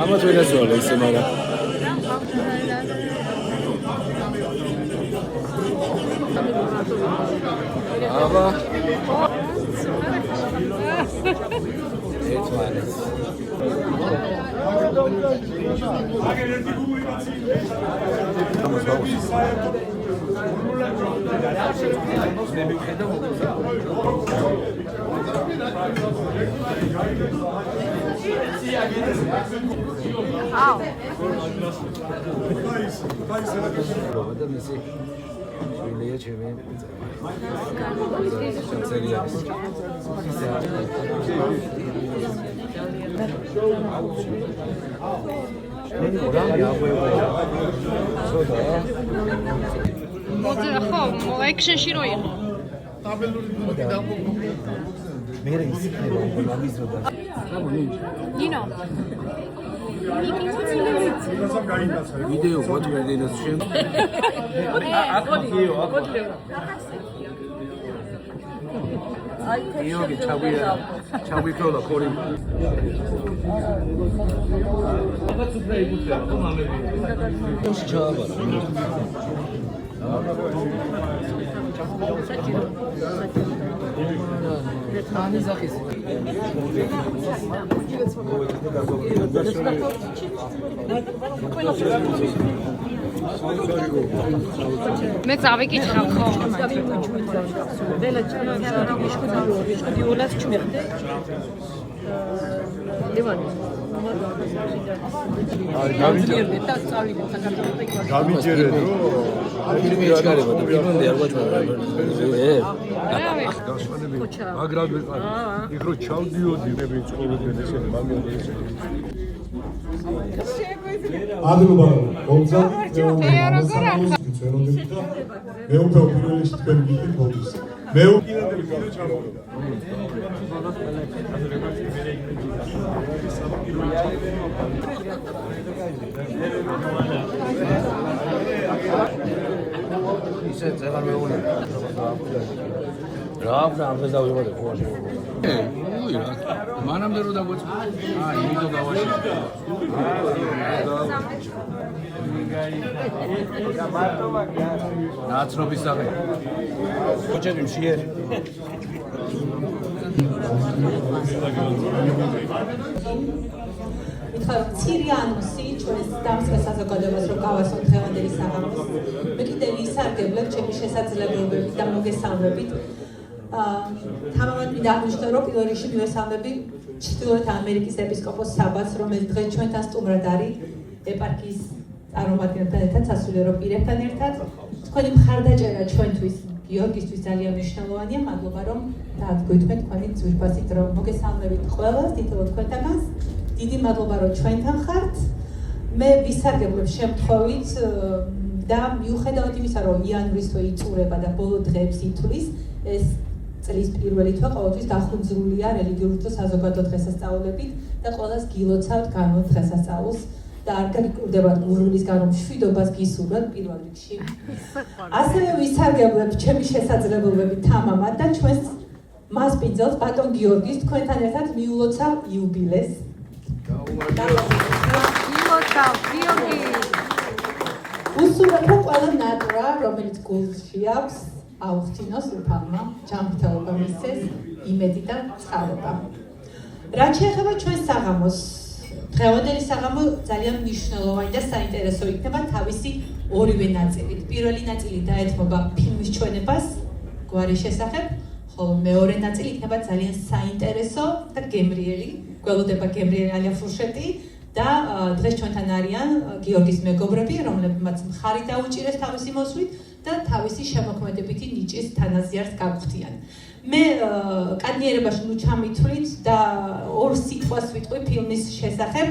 Ama söyle söyle isim ara. Ama etmez. Şöyle çevireyim. Çok seviyoruz. 액션ში რო იყო. მე ისიქნება მაგისტრობა. ნინო. ვიდეო მოძვერდინოს შენ. აკოდიო. იოგი ჩავიქროლა ხორი. მე წავიკითხავ ხო? Adımı olacak ve o kapıyı işte ben gittim olmuş. Ve o İşte zaten böyle olur. Rahat rahat da uyumadı koş. Uyuyor. Manam da roda boş. Ha, iyi de gavaş. Naçrobi sabe. Koçedim şiir. Ცირიანუსი ჩვენს დამსხე საზოგადოებას რო გავასწორ დღევანდელი საღამოს. მე კიდევ ვისარგებლებ ჩემი შესაძლებლობებით და მოგესალმებით. თამამად მინდა აღნიშნო, რომ პირველ რიგში მივესალმები ჩრდილოეთ ამერიკის ეპისკოპოს საბას, რომელიც დღეს ჩვენთან სტუმრად არის ეპარქიის წარმომადგენელთან ერთად, სასულიერო პირებთან ერთად. თქვენი მხარდაჭერა ჩვენთვის გიორგისთვის ძალიან მნიშვნელოვანია. მადლობა, რომ დაადგოითმეთ თქვენი ძვირფასი დრო. მოგესალმებით ყველას, თითოეულ თქვენთანაც. დიდი მადლობა, რომ ჩვენთან ხართ. მე ვისარგებლებ შემთხვევით და მიუხედავად იმისა, რომ იანვრის თვე იწურება და ბოლო დღეებს ითვლის, ეს წლის პირველი თვე ყოველთვის დახუნძრულია რელიგიური და საზოგადო დღესასწაულებით და ყველას გილოცავთ განვლ დღესასწაულს და არ გაგიკვირდებათ გურულის გამო მშვიდობას გისურვებთ პირველ რიგში. ასევე ვისარგებლებ ჩემი შესაძლებლობებით თამამად და ჩვენს მასპინძელს ბატონ გიორგის თქვენთან ერთად მიულოცავ იუბილეს. უსურვებ ყველა ნატრა, რომელიც გულში აქვს, აუხსნოს უფალმა, ჯანმრთელობა მისცეს, იმედი და წყაროება. რაც შეეხება ჩვენს საღამოს, დღევანდელი საღამო ძალიან მნიშვნელოვანი და საინტერესო იქნება თავისი ორივე ნაწილით. პირველი ნაწილი დაეთმობა ფილმის ჩვენებას, გვარის შესახებ, ხოლო მეორე ნაწილი იქნება ძალიან საინტერესო და გემრიელი. გველოდება გემრიელი ალიაფურშეტი და დღეს ჩვენთან არიან გიორგის მეგობრები, რომლებმაც მხარი დაუჭირეს თავისი მოსვლით და თავისი შემოქმედებითი ნიჭის თანაზიარს გაგვხდიან. მე კანიერებაში ნუ ჩამithვლით და ორ სიტყვას ვიტყვი ფილმის შესახებ.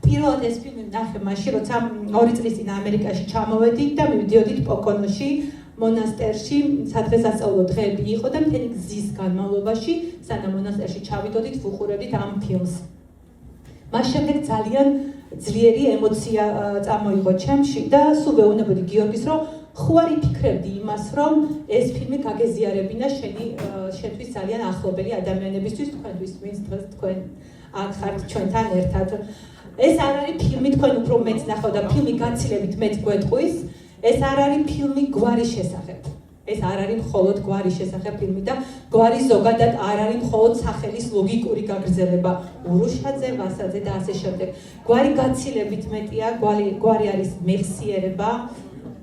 პირველად ეს ფილმი ნახე მაშინ, როცა 2 წლის წინ ამერიკაში ჩამოვედით და მივდიოდით პოკონოში, მონასტერში, სადღესასწაულო დღეები იყო და მთელი გზის განმავლობაში, სანამ მონასტერში ჩავიდოდით, ვუყურებდით ამ ფილმს. მას შემდეგ ძალიან ძლიერი ემოცია წამოიღო ჩემში და სულ ვეუბნებოდი გიორგის, რომ ხო არ იფიქრებდი იმას, რომ ეს ფილმი გაგეზიარებინა შენთვის ძალიან ახლობელი ადამიანებისთვის, თქვენთვის, ვინც დღეს თქვენ აქ ხართ ჩვენთან ერთად. ეს არ არის ფილმი თქვენ უფრო მეც ნახავთ და ფილმი გაცილებით მეც გვეტყვის, ეს არ არის ფილმი გვარის შესახებ. ეს არ არის მხოლოდ გვარის შესახებ ფილმი და გვარი ზოგადად არ არის მხოლოდ სახელის ლოგიკური გაგრძელება ურუშაძე, ვასაძე და ასე შემდეგ. გვარი გაცილებით მეტია, გვარი არის მეხსიერება,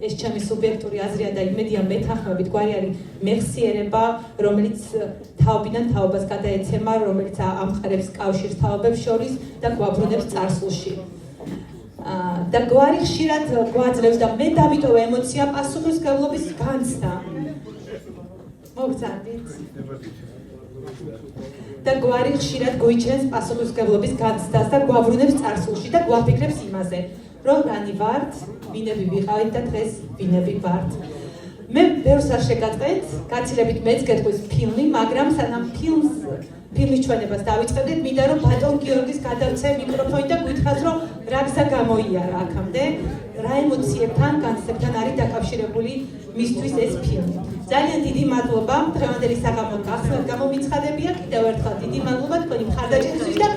ეს ჩემი სუბიექტური აზრია და იმედია მეთანხმებით, გვარი არის მეხსიერება, რომელიც თაობიდან თაობას გადაეცემა, რომელიც ამყარებს კავშირს თაობებს შორის და გვაბრუნებს წარსულში. და გვარი ხშირად გვაძლევს და მე დავიტოვე ემოცია პასუხისმგებლობის განცდა. მოგწადით? და გვარი ხშირად გვიჩენს პასუხისმგებლობის განცდას და გვაბრუნებს წარსულში და გვაფიქრებს იმაზე, რომ რანი ვართ, ვინები ვიყავით და დღეს ვინები ვართ. მე ბევრს არ შეგატყეთ, გაცილებით მეც გეტყვის ფილმი, მაგრამ სანამ ფილმის ჩვენებას დავიწყებდით, მინდა რომ ბატონ გიორგის გადავცე მიკროფონი და გითხრათ, რომ რა გზა გამოიარა აქამდე, რა ემოციებთან, განცდებთან არის დაკავშირებული მისთვის ეს ფილმი. ძალიან დიდი მადლობა დღევანდელი საღამო გამომიცხადებია, კიდევ ერთხელ დიდი მადლობა თქვენი მხარდაჭერისთვის და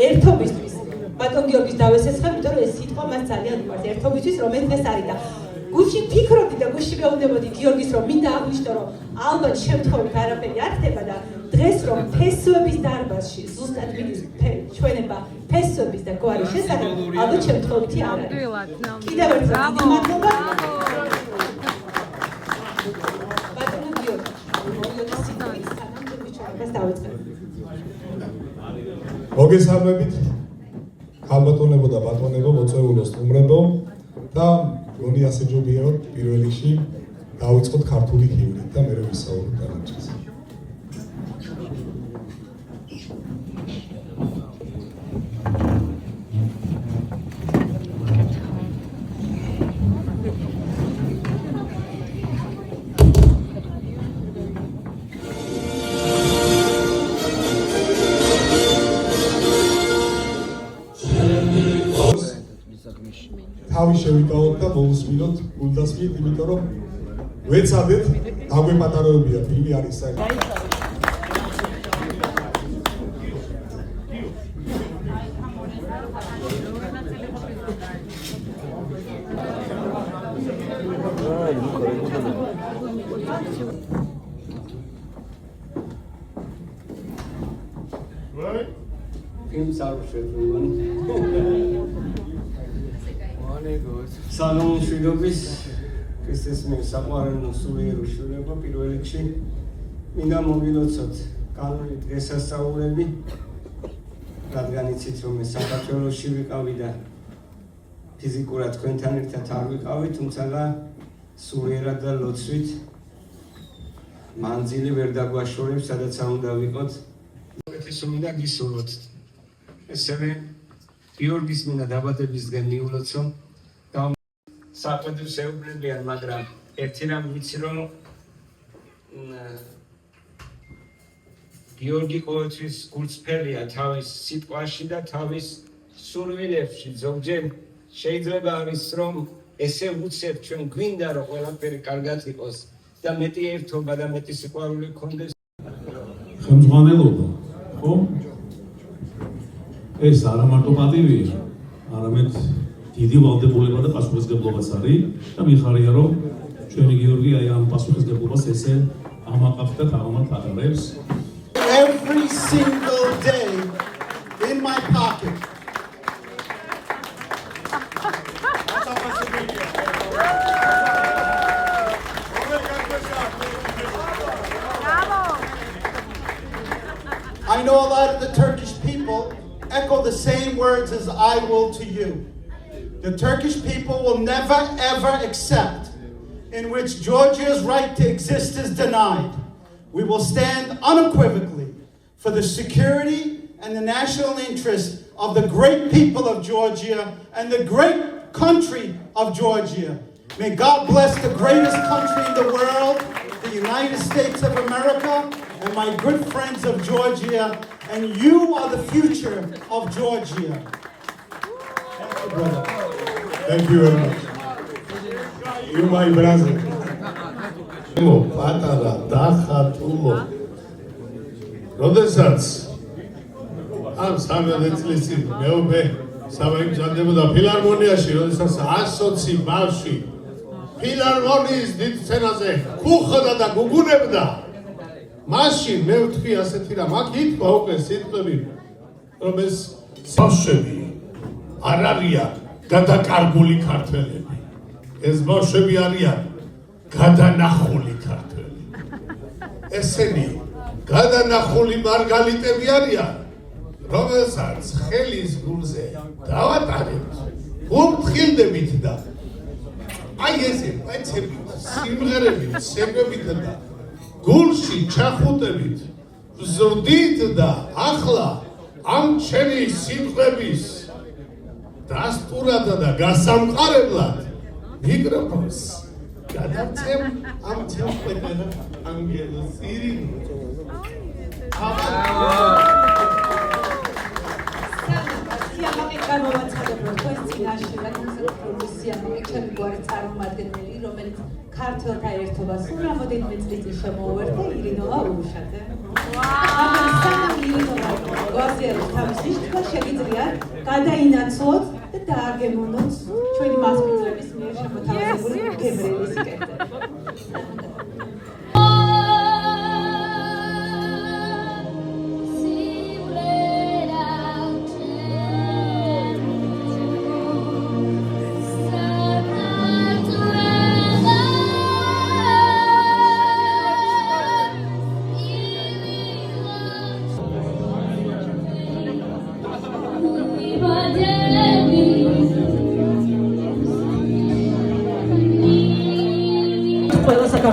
ერთობისთვის. ბატონ გიორგის დავესესხებ, იმიტომ რომ ეს სიტყვა მას ძალიან უყვარს, ერთობისთვის, რომელიც ეს არის და გუშინ ფიქრობდი და გუშინ ვეუბნებოდი გიორგის, რომ მინდა აღვნიშნო, რომ ალბათ შემთხვევით არაფერი არ ხდება და დღეს რომ ფესვების დარბაზში ზუსტად მიდის ჩვენება ფესვების და გვარის შესახებ, ალბათ შემთხვევითი არ არის. კიდევ ერთხელ დიდი მადლობა. ბატონო გიორგი, მოგესალმებით. ხალბატონებო და ბატონებო, მოწვეულო სტუმრებო და გონი ასე ჯობია პირველ რიგში დავიწყოთ ქართული ჰიმნით და მერე ვისაუბროთ დანარჩენს. თავი შევიკავოთ და მოусმინოთ გულდასმით, იმიტომ რომ ვეცადეთ, დაგვეპატარებია ფილმი არის საერთოდ. ფილმს არ შეძლო. სალონ შვიდობის ქრისტეს მიერ საყვარელო სულიერო შვილებო, პირველ რიგში მინდა მოგილოცოთ კანონი დღესასწაულები, რადგან იცით რომ მე საქართველოში ვიყავი და ფიზიკურად თქვენთან ერთად არ ვიყავი, თუმცა სულიერად და ლოცვით მანძილი ვერ დაგვაშორებს, სადაც არ უნდა ვიყოთ. ეს მინდა გისურვოთ. ესევე გიორგის მინდა დაბადებისდღე მიულოცო. საყვედურს ეუბნებიან, მაგრამ ერთი რამ ვიცი, რომ გიორგი ყოველთვის გულწრფელია თავის სიტყვაში და თავის სურვილებში. ზოგჯერ შეიძლება არის, რომ ესე ვუცებ ჩვენ გვინდა, რომ ყველაფერი კარგად იყოს და მეტი ერთობა და მეტი სიყვარული გქონდეს. ხელმძღვანელობა, ხო? ეს არა მარტო პატივია, არამედ დიდი ვალდებულება და პასუხისმგებლობაც არის და მიხარია რომ ჩვენი გიორგი აი ამ პასუხისმგებლობას ესე ამაყობს და თამამად ატარებს. Every single day in my pocket. I know a lot of the Turkish people echo the same words as I will to you. The Turkish people will never ever accept in which Georgia's right to exist is denied. We will stand unequivocally for the security and the national interest of the great people of Georgia and the great country of Georgia. May God bless the greatest country in the world, the United States of America, and my good friends of Georgia, and you are the future of Georgia. Thank you, brother. Thank you very much. You my brother. პატარა დახატულო როდესაც ამ 13 წლის წინ მეუბე სამაგზადებოდა ფილარმონიაში როდესაც 120 ბავშვი ფილარმონიის დიდ სცენაზე ხუხდა და გუგუნებდა მაშინ მე ვთქვი ასეთი რამ აქ ითქვა უკვე სიტყვები რომ ეს ბავშვები არ არიან გადაკარგული ქართველები ეს ბავშვები არიან გადანახული ქართველი. ესენი გადანახული მარგალიტები არიან, რომელსაც ხელის გულზე დავატანებთ, ვუფრთხილდებით და აი ესე პეცებით, სიმღერებით, სეკვებით და გულში ჩახუტებით, ვზრდით და ახლა ამ ჩემი სიტყვების დასტურად და გასამყარებლად მიკროფონს გადავწევ ამ თემპერატურა ანგელოს ირინი განმოვაცხადებრო თქვენს წინაშე რა კონსერვატული ჩემი გვარი წარმომადგენელი რომელიც ქართველთა ერთობას რამოდენიმე წლის შემოუერთდა ირინოვა ურუშაძე. სანამ ირინოვა გვარზე არის თავის ნიშნობა შეგიძლია გადაინაცვლოთ და დააგემონოთ ჩვენი მასპინძლების მიერ შემოთავაზებული გებრიელის კერძები.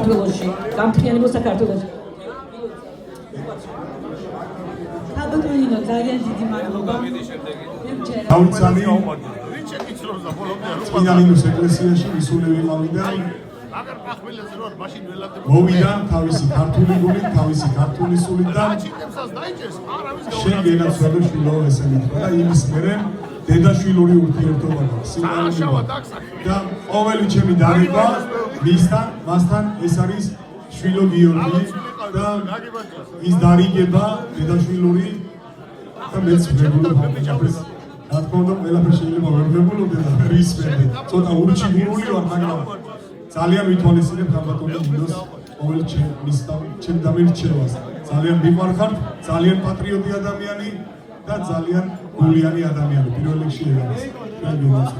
საქართველოში, გამთიანებო საქართველოში. ალბათონინო ძალიან დიდი მადლობა. დავიცანი წინანინოს ეკლესიაში ისული ვიყავი და მოვიდა თავისი ქართული გული, თავისი ქართული სული და შენ გენაცვალე შვილო ესენი და იმის მერე დედაშვილური ურთიერთობა და ყოველი ჩემი დარება მასთან ეს არის შვილო გიორგი და ის დარიგება დედაშვილური და მეც ვებულობ რა თქმა უნდა ყველაფერი შეიძლება ვებულობდე და ვერ ისმენდე ცოტა ურჩი გურული ვარ მაგრამ ძალიან ვითვალისწინებ ხალბატონი ნინოს ყოველ ჩემ დამირჩევას ძალიან მიყარხარ ძალიან პატრიოტი ადამიანი და ძალიან გულიანი ადამიანი პირველ რიგში ეს ჩვენ გულს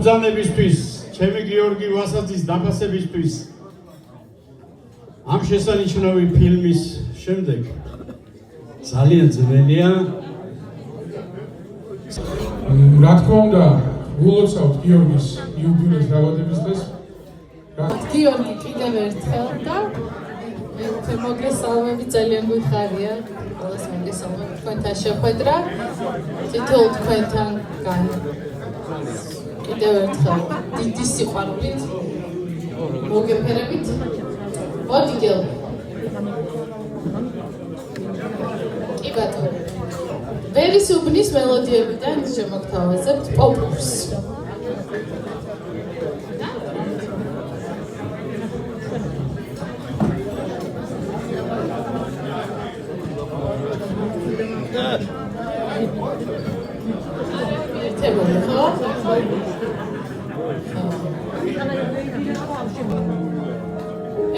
მობრძანებისთვის, ჩემი გიორგი ვასაძის დაფასებისთვის ამ შესანიშნავი ფილმის შემდეგ ძალიან ძნელია. რა თქმა უნდა, ულოცავთ გიორგის იუბილეის დაბადების დღეს. გიორგი კიდევ ერთხელ და მე მოგესალმები ძალიან გვიხარია. ყველას მოგესალმები თქვენთან შეხვედრა. თითოეულ თქვენთან კიდევ ერთხელ დიდი სიყვარულით მოგეფერებით. მოდი გიორგი. კი ბატონო. ვერის უბნის მელოდიებიდან შემოგთავაზებთ პოპურს.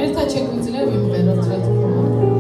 ერთად შეგვიძლია ვიმღეროთ რა თქმა უნდა.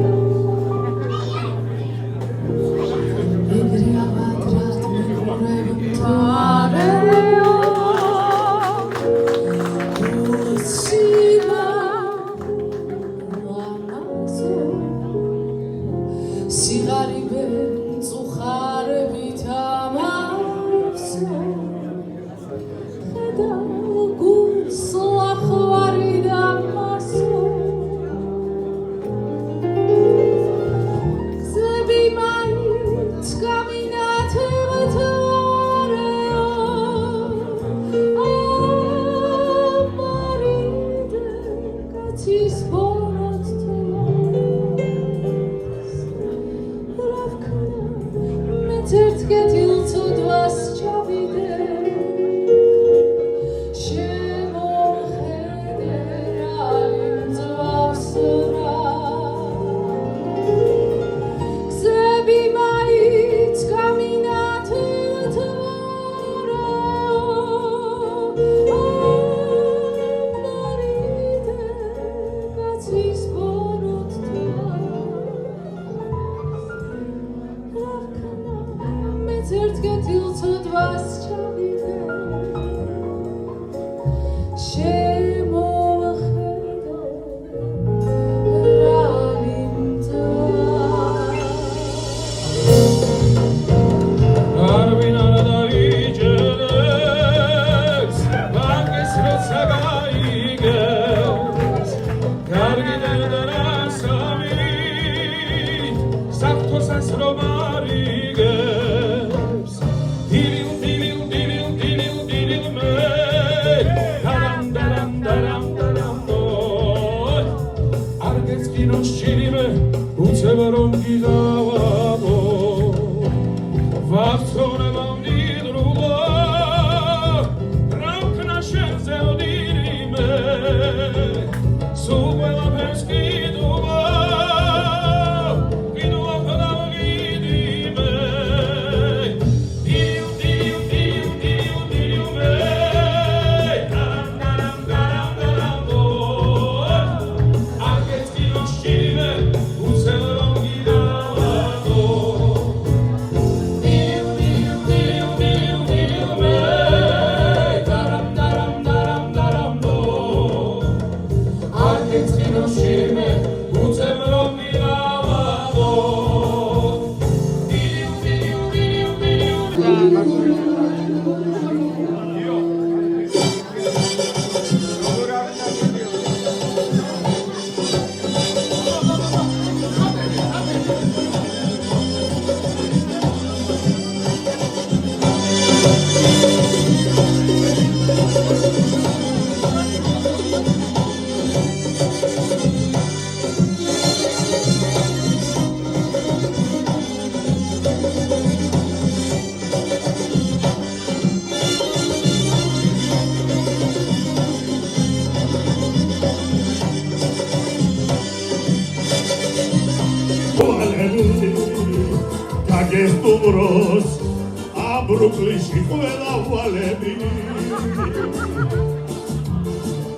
ბრუკლინში ყველა ვალები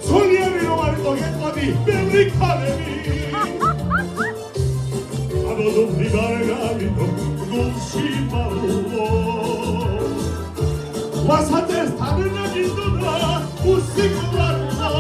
სოლიები რომ არის ტოგეტყოდი ბევრი ქალები აბოდობდი გარეგავიდო გულში მალულო ვასადეს თანენაგიდოდა უსიკვარლო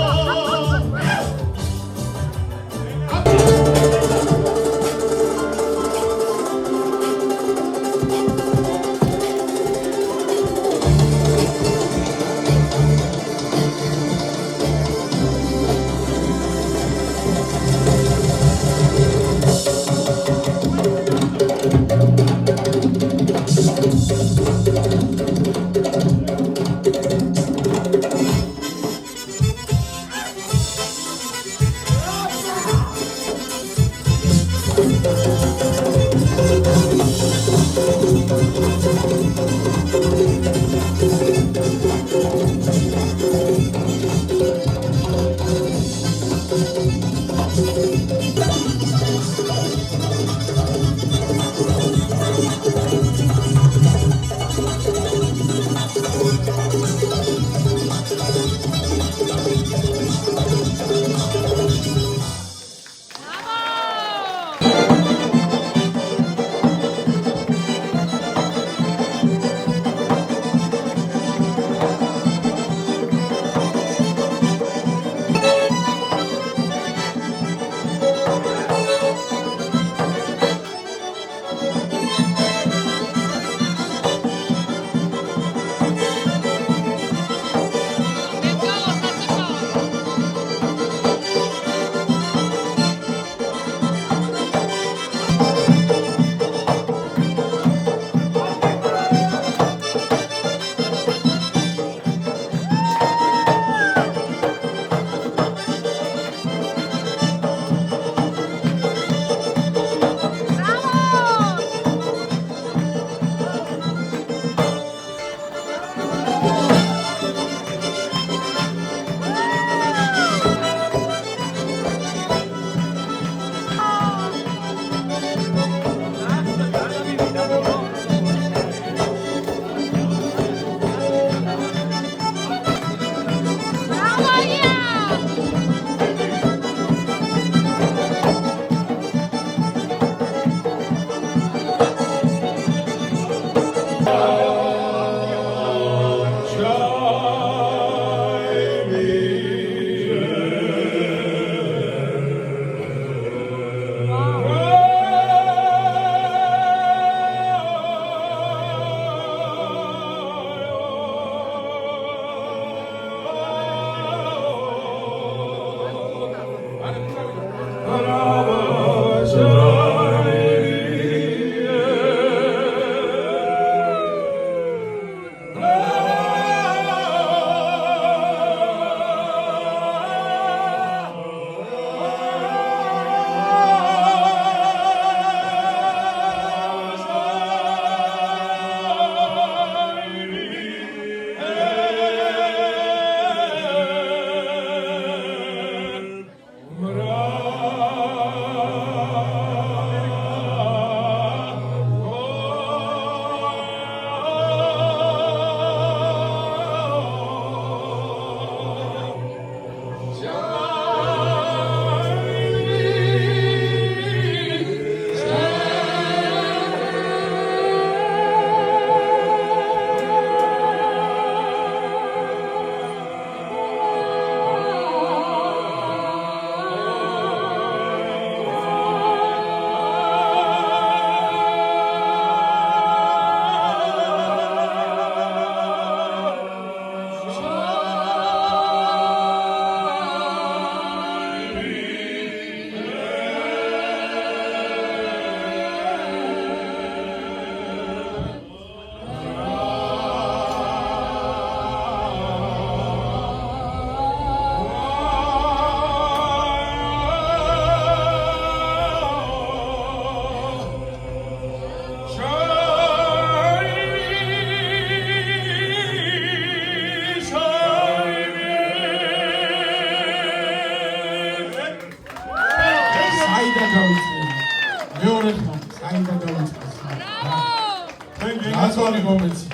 კაცვალი მომეცი.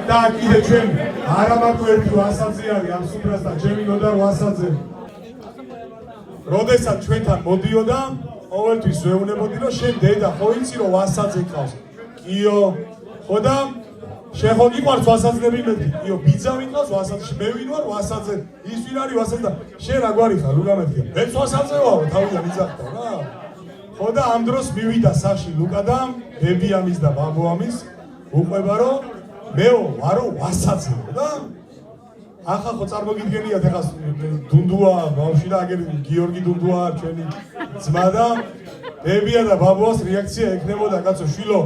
და კიდე ჩვენ არა მაქვს ერთი ვასაძე არის ამ სუფრას და ჩემი ნოდარ ვასაძე. როდესაც ჩვენთან მოდიოდა, ყოველთვის ვეუბნებოდი რომ შენ დედა ხო იცი რომ ვასაძე ყავს. კიო, ხო და შენ ხო გიყვარს ვასაძლები მეთქი. კიო, ბიძა ვიყავს ვასაძე, მე ვინ ვარ ვასაძე. ის ვინ არის ვასაძე და შენ რა გვარი ხარ, ლუკა მეთქი. მეც ვასაძე ვარ, თავიდან იზახტო რა. ხო და ამ დროს მივიდა სახში ლუკა და ბები ამის და ბაბო ამის უყვება რომ მეო ვარო ვასაძე და ახლა ხო წარმოგიდგენიათ ეხლა დუნდუა ბავშვი და აგერ გიორგი დუნდუა ჩვენი ძმა და ბებია და ბაბუას რეაქცია ექნებოდა კაცო შვილო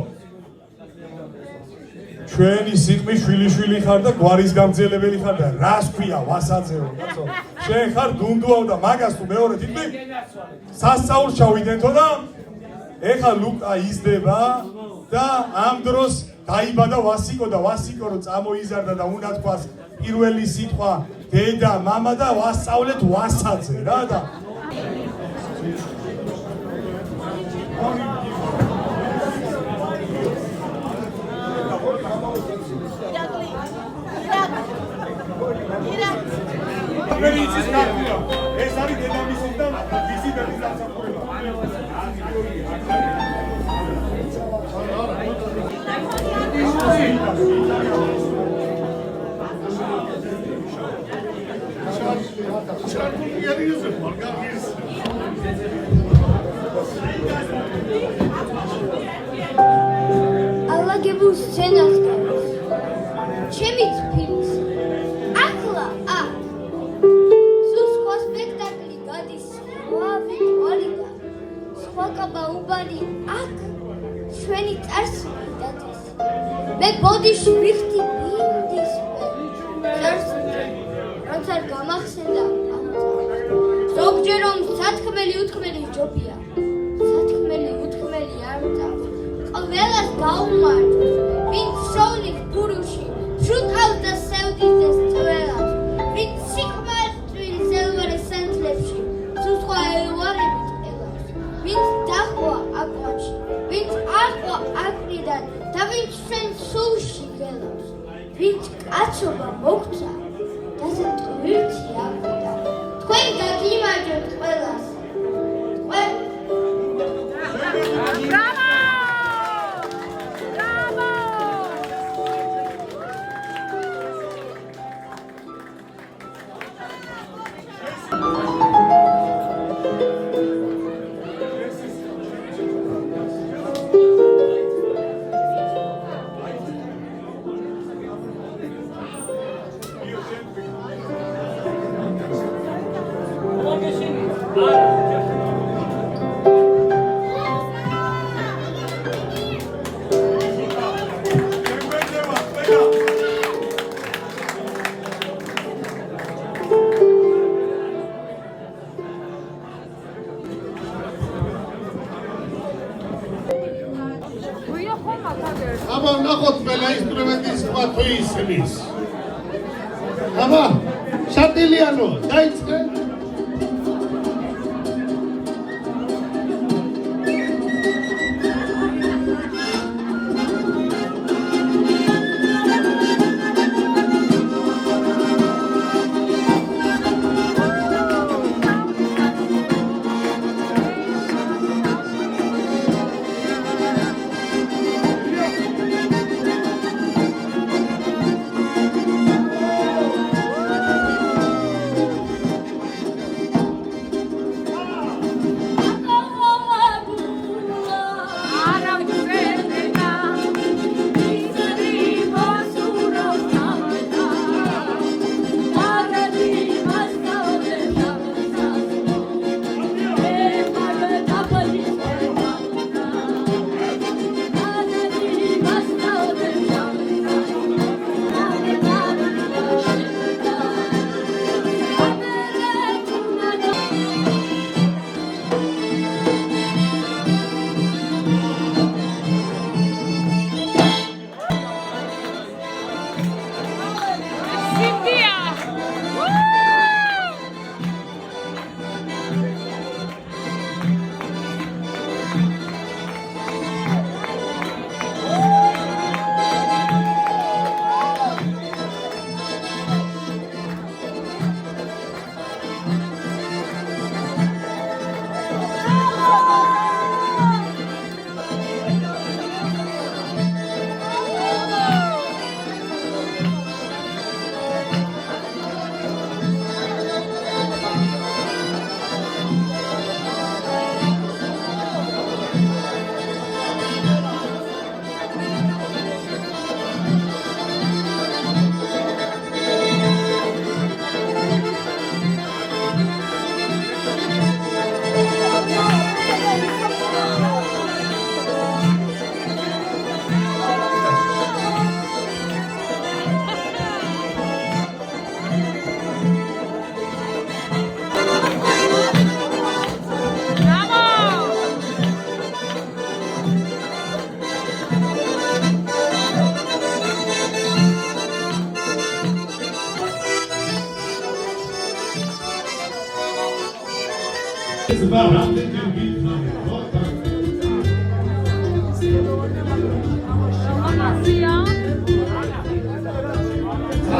ჩვენი სიყმი შვილი ხარ და გვარის გამძელებელი ხარ და რას ქვია ვასაძეო კაცო შენ ხარ დუნდუა და მაგას თუ მეორე თითქმე სასწაულს ჩავიდენთო და ეხლა ლუკა იზრდება და ამ დროს დაიბადა ვასიკო და ვასიკო რო წამოიზარდა და უნდა თქვას პირველი სიტყვა დედა მამა და ვასწავლეთ ვასაძე რა და ეს არის დედამისის და მისი დედის დასახულება ალაგებულ სცენას გაქვს ჩემიც ფილმს ახლა აქ სულ სხვა სპექტაკლი გადის სხვა ვიტყოლიდან სხვა კაბაუბანი აქ ჩვენი წარსული დადის მე ბოდიში ვიხდი ბინდის წარსული როცა გამახსენდა ზოგჯერ რომ სათქმელი უთქმელი ჯობია სათქმელი უთქმელი არ მწავს ყველას გაუმართ ვინც სოლის ბურუში შუტავს და სევდის წველას ვინც სიქმარს წვილი ზელვარე სანთლებში სუსხვა ელვარებით ელავს ვინც დახვა აკვანში ვინც ახვა აკრიდან და ვინც ჩვენ სულში გელავს ვინც კაცობა მოგცა და ტვირთი აკვდა თქვენ გაგიმარჯვებთ ყველას თქვენ აბა ნახოთ ყველა ინსტრუმენტის სხვა თუ ისმის. აბა შატილიანო დაიწყე.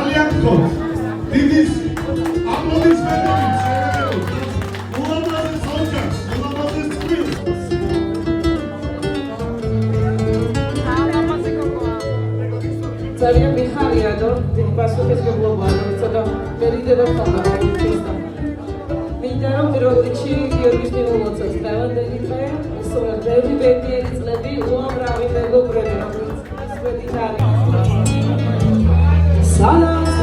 ძალიან გქონთ დიდი აპლოდისმენტები ულამაზეს ოჯახს, ულამაზეს წყვილს. ძალიან მიხარია რომ დიდი პასუხისმგებლობა ცოტა მერიდება ხალხს. მინდა რომ პირველ რიგში გიორგის მიმოუწევს დღევანდელი დღე, ისე ბევრი ბედნიერი წლები უამრავი მეგობრები, რომელიც სვეტით არის. Salas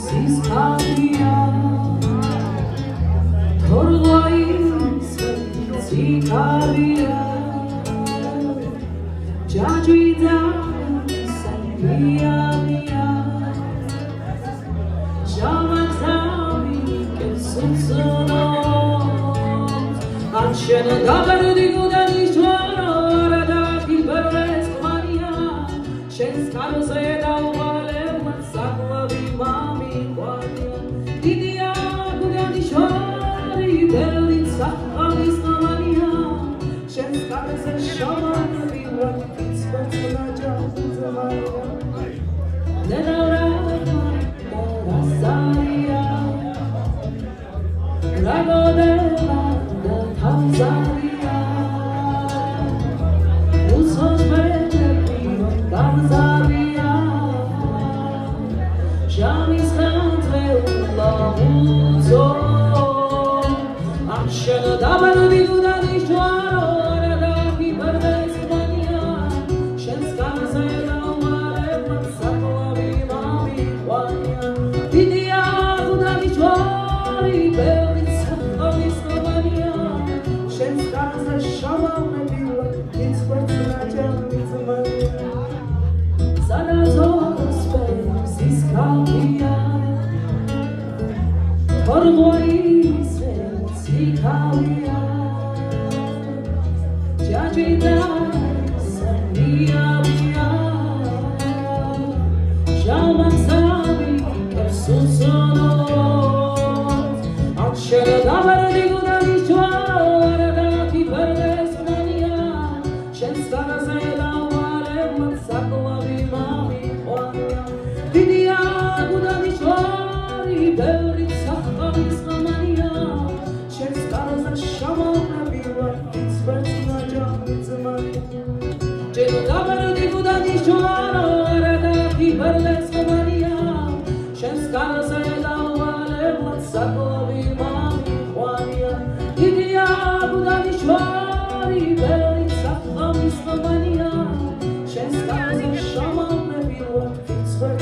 siscalia Torlois sicalia Jajida Sangria mia Jamatami Kesutsuno Anshena Gabaru di Gudanishwaro Arada Kiberes Mania Shenskaro Sayeda Didia Gudanishwari Belitsa Alismania Shenskars and Shaman Virat Pittsburgh Nenara Rasaria Ragodela Tanzania Usos Benepi Tanzania Jamis Anshana Dabaru di Gudanishwaro Arada Kiberes Mania Shenskar Sayeda Umarema Sakwa Vimami Wanya Didia Gudanishwari Belitsa Alismania Shenskar Sayeda Umarema Pittsburgh Mania Zanatos Siscalia Torlois sicalia Jajida Sangria mia Jamatami Kesutsuno Anshena Dabaru di Gudanishwaro Arada Kiberes Mania Shenskar Sayeda Umarema Sakwa Vimami Wanya Didia Gudanishwari Belitsa Alismania Shenskars and Shaman Virat Pittsburgh Jeno Dabaru di Gudanishwaro Arada Kiberes Mania Shenskar Sayeda Umarema Sakwa Vimami Wanya Didia Gudanishwari Belitsa Alismania Shenskars and Shaman Virat Pittsburgh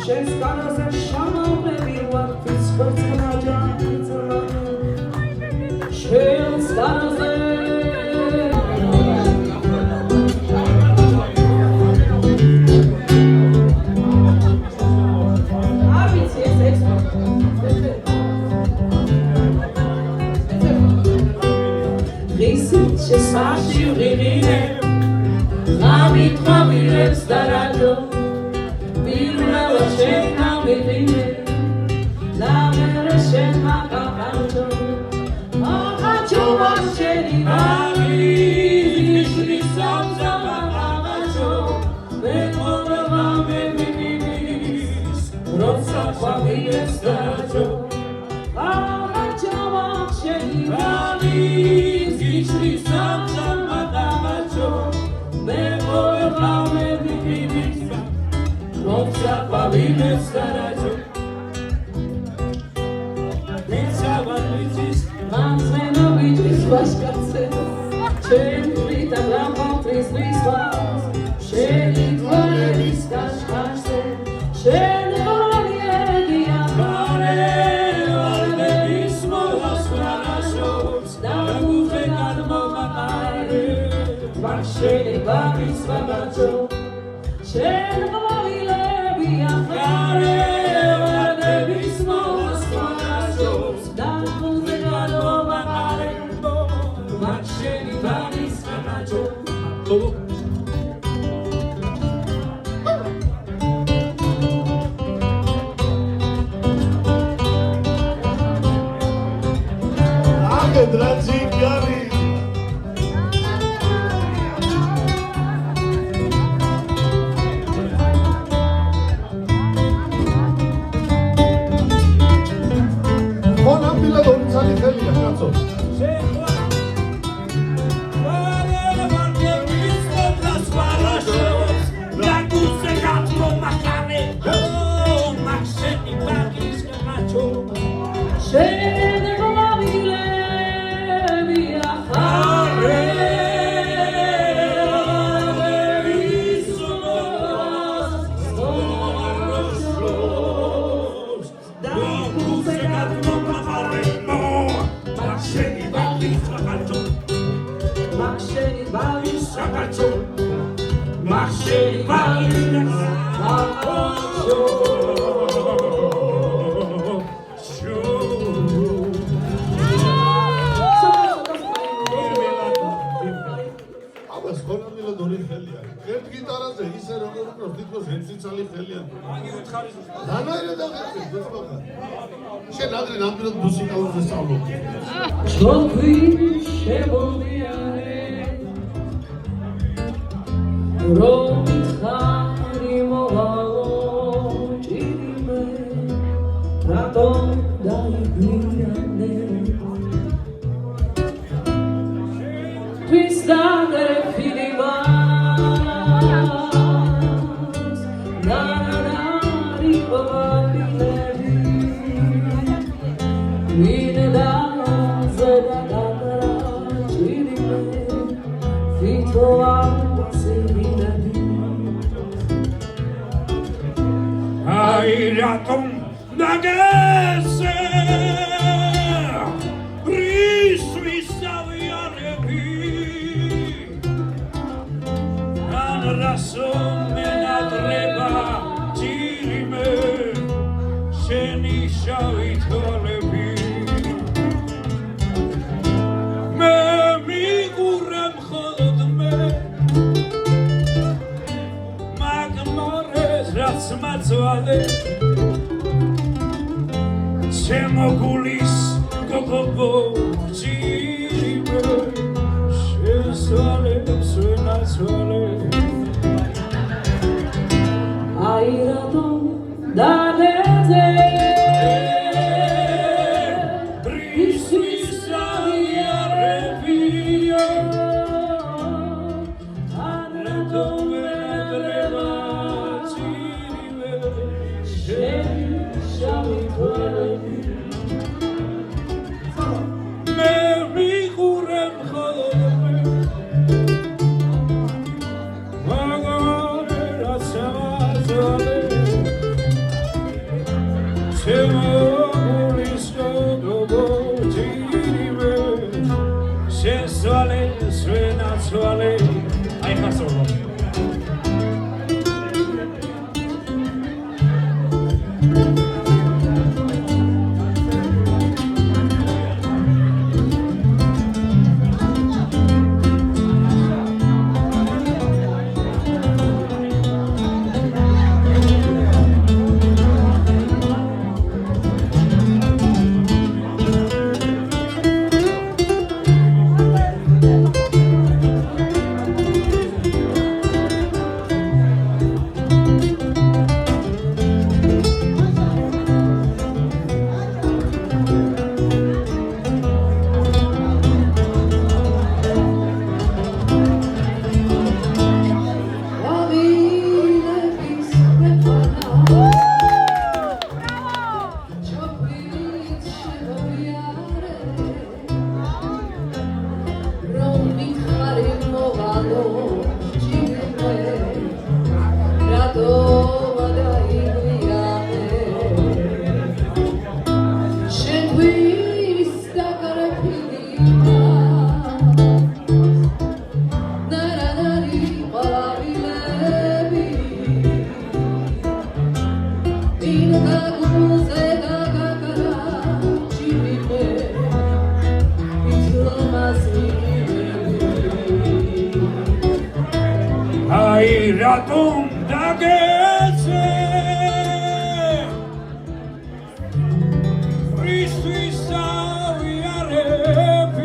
Shenskars and Shaman Virat Pittsburgh Shenskars შედრა ძიგარი ხონამდილად ორი ცალი ხელია კაცო შენ ადრე ნამდვილად მუსიკალურზე სწავლობდი. ჩოქვი შემოვიარე რომ ხარი მოვალო ჭირიმე რატომ დაიგვიანე თვის დაგერფილება ნანარი ყოფილები აი რატომ დაგესე რისთვის ავიარები ან რასო მენადრება ჭირიმე შენი შავი თვალები მე მიგურე მხოლოდ მე მაგმორეს რაც მაწვალე შემოგულის გოგობო ჭირიმე შესვალე სვენაცვალე აი რატომ დაგეძე რისთვის ავიარებია ან რატომ მენადრება ჭირიმე შენი შავი თვალები მე მიყურე მხოლოდ მე მაგარი რაც ამაზალე შემოგულის გოგობო ჭირიმე შესვალე სვენაცვალე აი ხასოლო აი რატომ დაგეცე რისთვის ავიარებ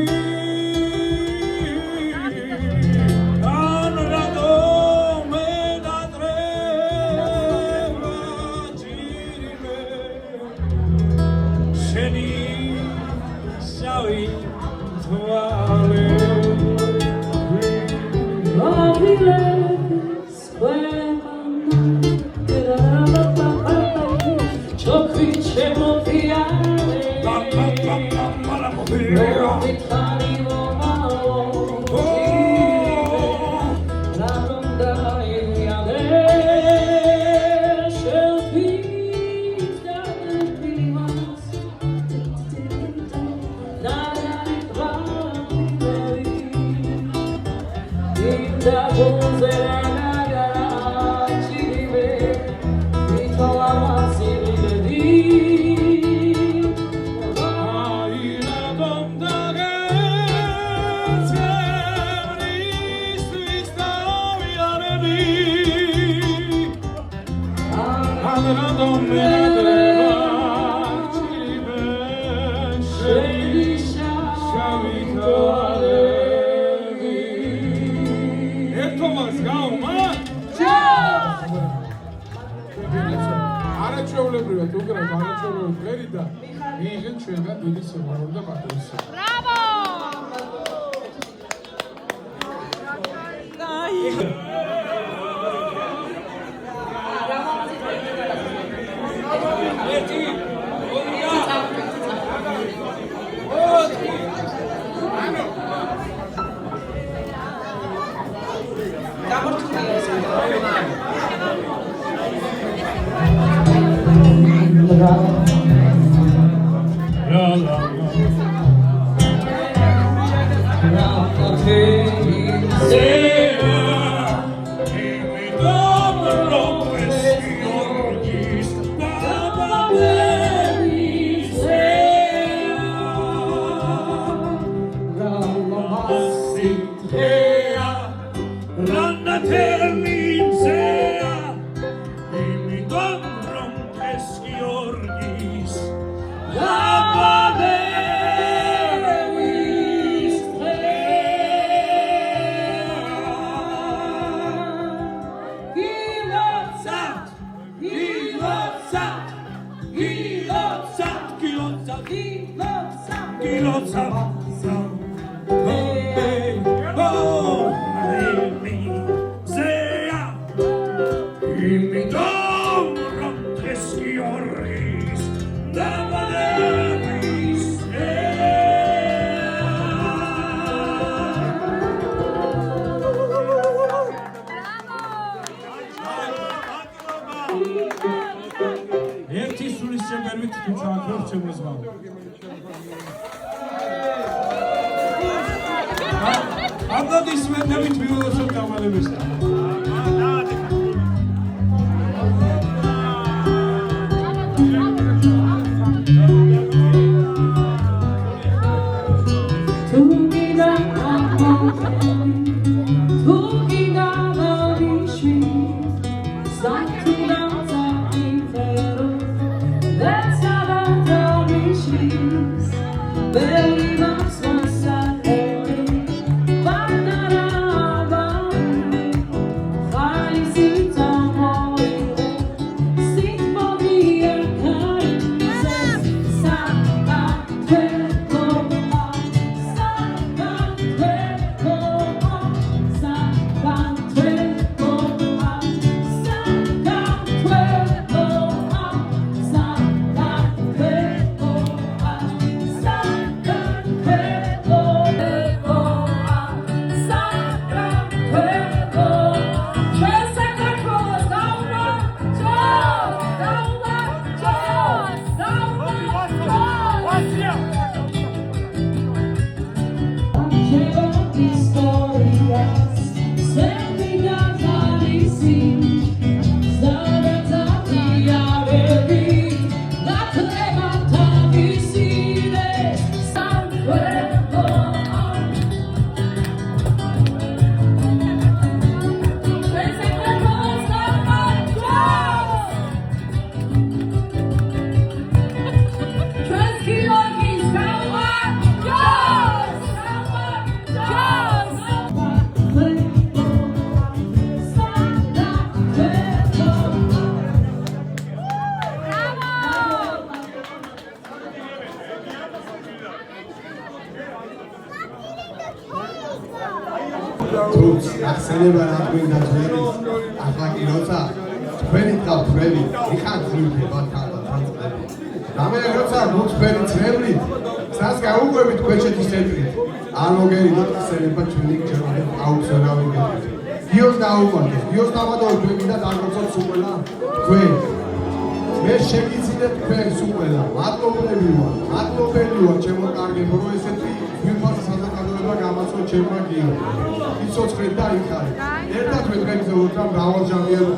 თუმც ახსენება რა გვინდა ძველი ახლა კი როცა თქვენი თავფრები იხარ ძვირდება თანწლები რამე როცა გუწფერი წრევლით სას გაუგვებით ქვეშეთის ცენტრით არ მოგერიდოთ ხსენება ჩვენი ჯერმანელ აუქსერავი გეტყვით გიოს დაუმატოს გიოს დამატოს გვემინდა დაგროცოთ სულ თქვენ მე შეგიცინეთ თქვენ სულ მადლობელი ვარ ჩემო კარგებო რომ ესეთი გვიმბას საზოგადოება გამაცო ჩემმა გიო იცოცხლეთ და იქარი ერთად მე დღეზე უთხრა მრავალჯამიანი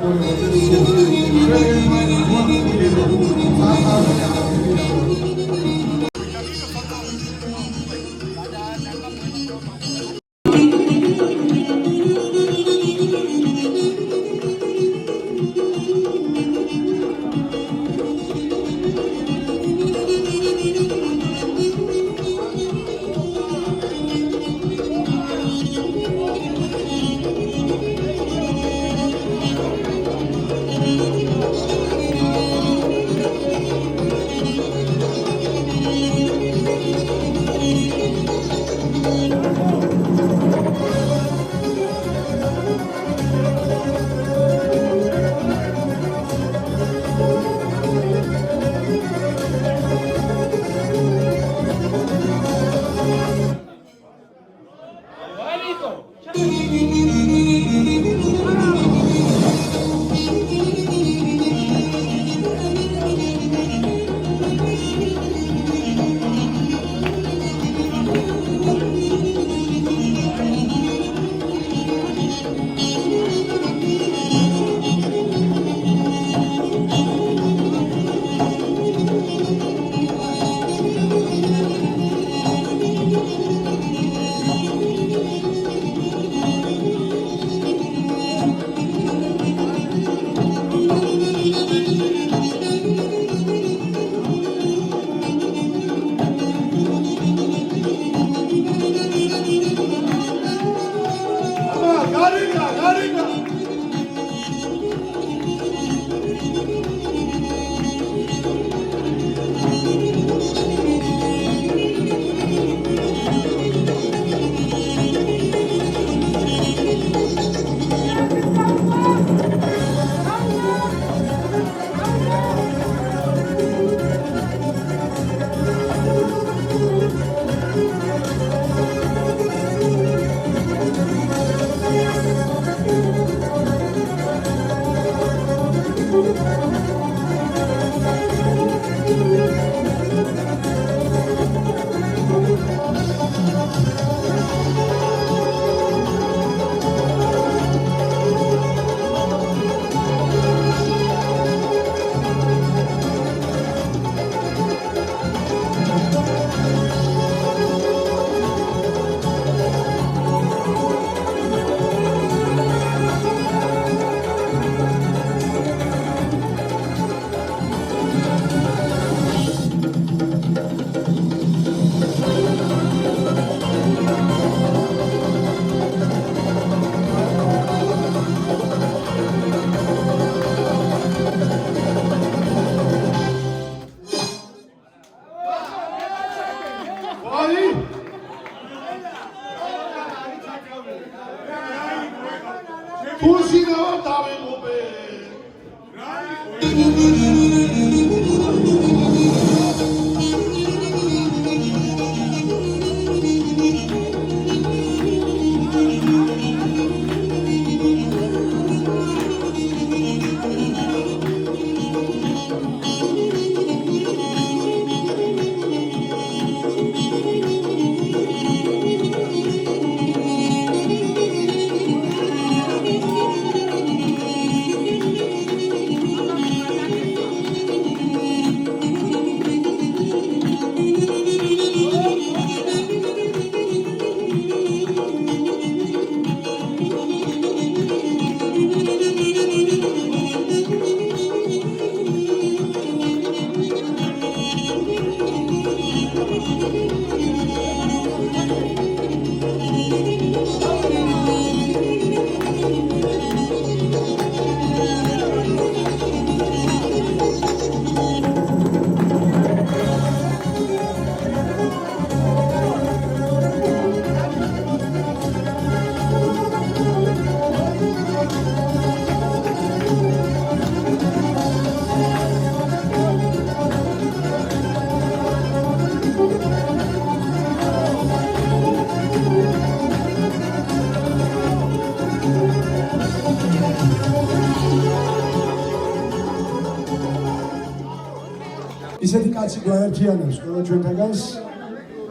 ისეთი კაცი გვაერთიანებს ყველა ჩვენთაგანს,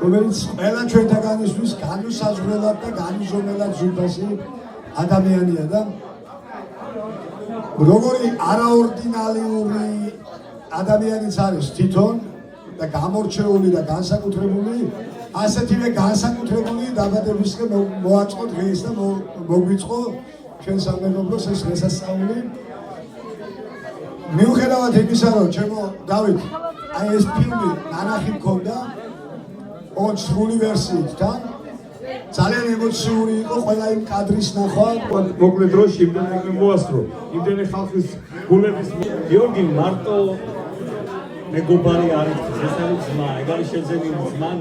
რომელიც ყველა ჩვენთაგანისთვის განუსაზღვრელად და განუზომელად ზრდასი ადამიანია და როგორი არაორდინალური ადამიანიც არის თვითონ და გამორჩეული და განსაკუთრებული, ასეთივე განსაკუთრებული დაბადებისკენ მოაწყო დღეს და მოგვიწყო ჩვენ სამეგობროს ეს დღესასწაული. მიუხედავად იმისა, რომ ჩემო დავით, აი ეს ფილმი ნანახი მქონდა, ოღონდ სრული ვერსიით თან, ძალიან ემოციური იყო ყველა იმ კადრის ნახვა. მოკლე დროში იმდენე მოასწრო, იმდენე ხალხის გულების გიორგი მარტო მეგობარი არის, ეს არის ძმა, ეგ არის შეძენილი ძმა.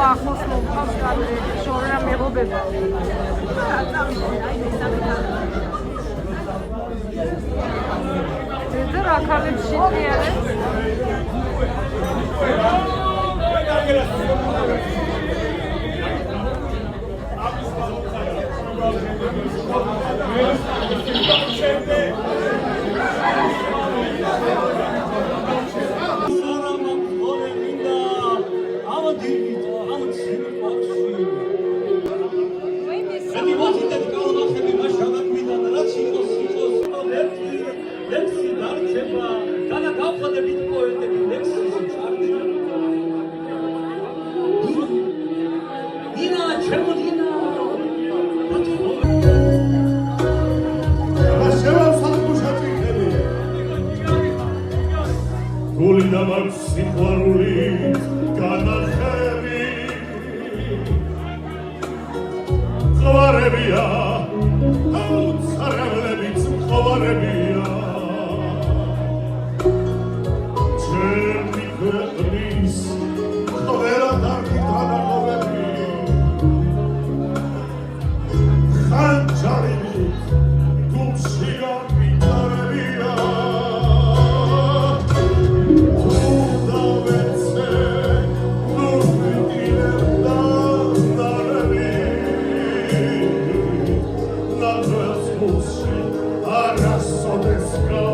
ახლოს მოხავს შორა მეგობრებო. და რა ქალებს შეიარეს? Let's go.